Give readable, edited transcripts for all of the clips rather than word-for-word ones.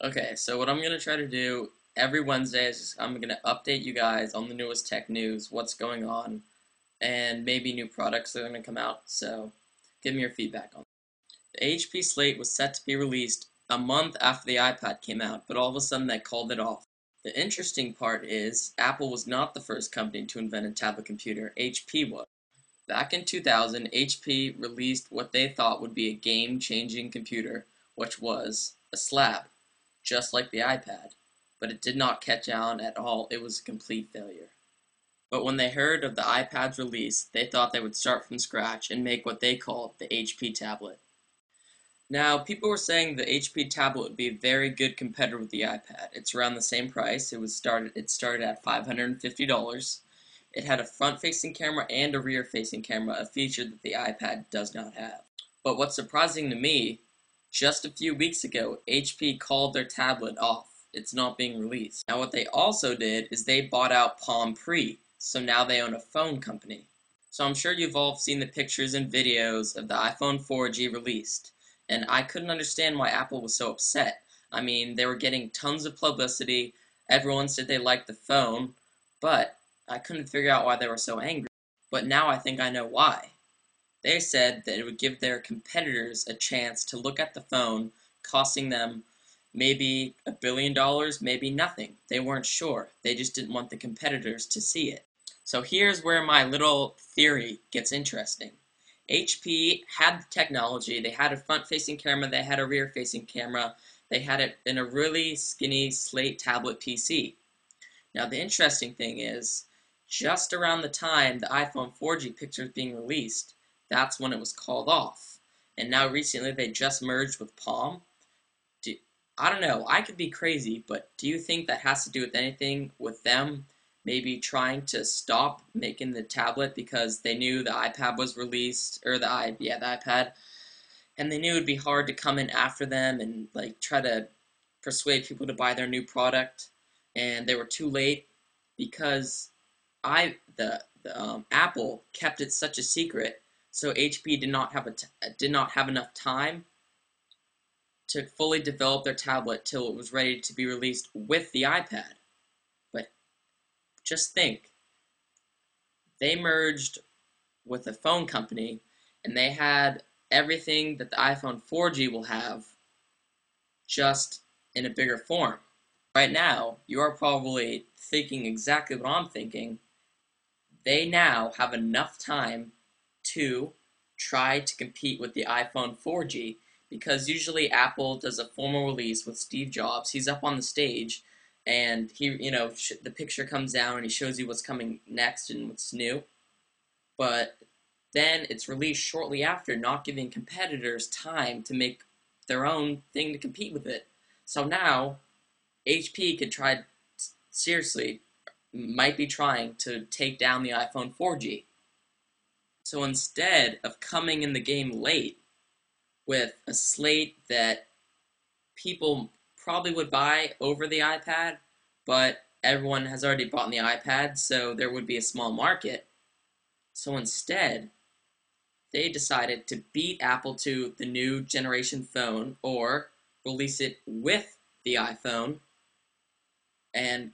Okay, so what I'm going to try to do every Wednesday is I'm going to update you guys on the newest tech news, what's going on, and maybe new products that are going to come out. So give me your feedback on it. The HP Slate was set to be released a month after the iPad came out, but all of a sudden they called it off. The interesting part is Apple was not the first company to invent a tablet computer, HP was. Back in 2000, HP released what they thought would be a game-changing computer, which was a slab, just like the iPad, but it did not catch on at all. It was a complete failure. But when they heard of the iPad's release, they thought they would start from scratch and make what they called the HP tablet. Now, people were saying the HP tablet would be a very good competitor with the iPad. It's around the same price. It started at $550. It had a front-facing camera and a rear-facing camera, a feature that the iPad does not have. But what's surprising to me, just a few weeks ago, HP called their tablet off. It's not being released. Now what they also did is they bought out Palm Pre, so now they own a phone company. So I'm sure you've all seen the pictures and videos of the iPhone 4G released, and I couldn't understand why Apple was so upset. I mean, they were getting tons of publicity, everyone said they liked the phone, but I couldn't figure out why they were so angry. But now I think I know why. They said that it would give their competitors a chance to look at the phone, costing them maybe $1 billion, maybe nothing. They weren't sure. They just didn't want the competitors to see it. So here's where my little theory gets interesting. HP had the technology. They had a front-facing camera. They had a rear-facing camera. They had it in a really skinny slate tablet PC. Now the interesting thing is, just around the time the iPhone 4G picture was being released, that's when it was called off. And now recently they just merged with Palm. Do, I don't know, I could be crazy, but do you think that has to do with anything with them maybe trying to stop making the tablet because they knew the iPad was released, or the iPad, and they knew it'd be hard to come in after them and like try to persuade people to buy their new product, and they were too late because Apple kept it such a secret, so HP did not have enough time to fully develop their tablet till it was ready to be released with the iPad. But just think, they merged with a phone company, and they had everything that the iPhone 4G will have, just in a bigger form. Right now, you are probably thinking exactly what I'm thinking. They now have enough time to try to compete with the iPhone 4G, because usually Apple does a formal release with Steve Jobs. He's up on the stage, and the picture comes down and he shows you what's coming next and what's new. But then it's released shortly after, not giving competitors time to make their own thing to compete with it. So now HP could try, seriously, might be trying to take down the iPhone 4G. So instead of coming in the game late with a slate that people probably would buy over the iPad, but everyone has already bought the iPad, so there would be a small market. So instead, they decided to beat Apple to the new generation phone, or release it with the iPhone, and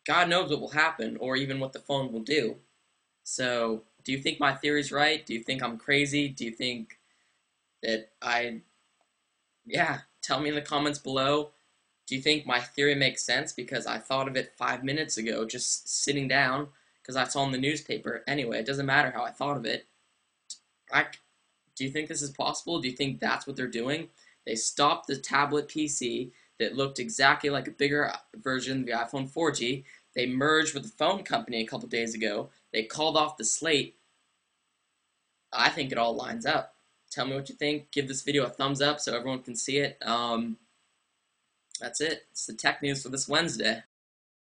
God knows what will happen, or even what the phone will do. So, do you think my theory's right? Do you think I'm crazy? Do you think that yeah, tell me in the comments below. Do you think my theory makes sense? Because I thought of it 5 minutes ago, just sitting down, because I saw in the newspaper. Anyway, it doesn't matter how I thought of it. I, do you think this is possible? Do you think that's what they're doing? They stopped the tablet PC that looked exactly like a bigger version of the iPhone 4G. They merged with the phone company a couple days ago. They called off the slate. I think it all lines up. Tell me what you think. Give this video a thumbs up so everyone can see it. That's it. It's the tech news for this Wednesday.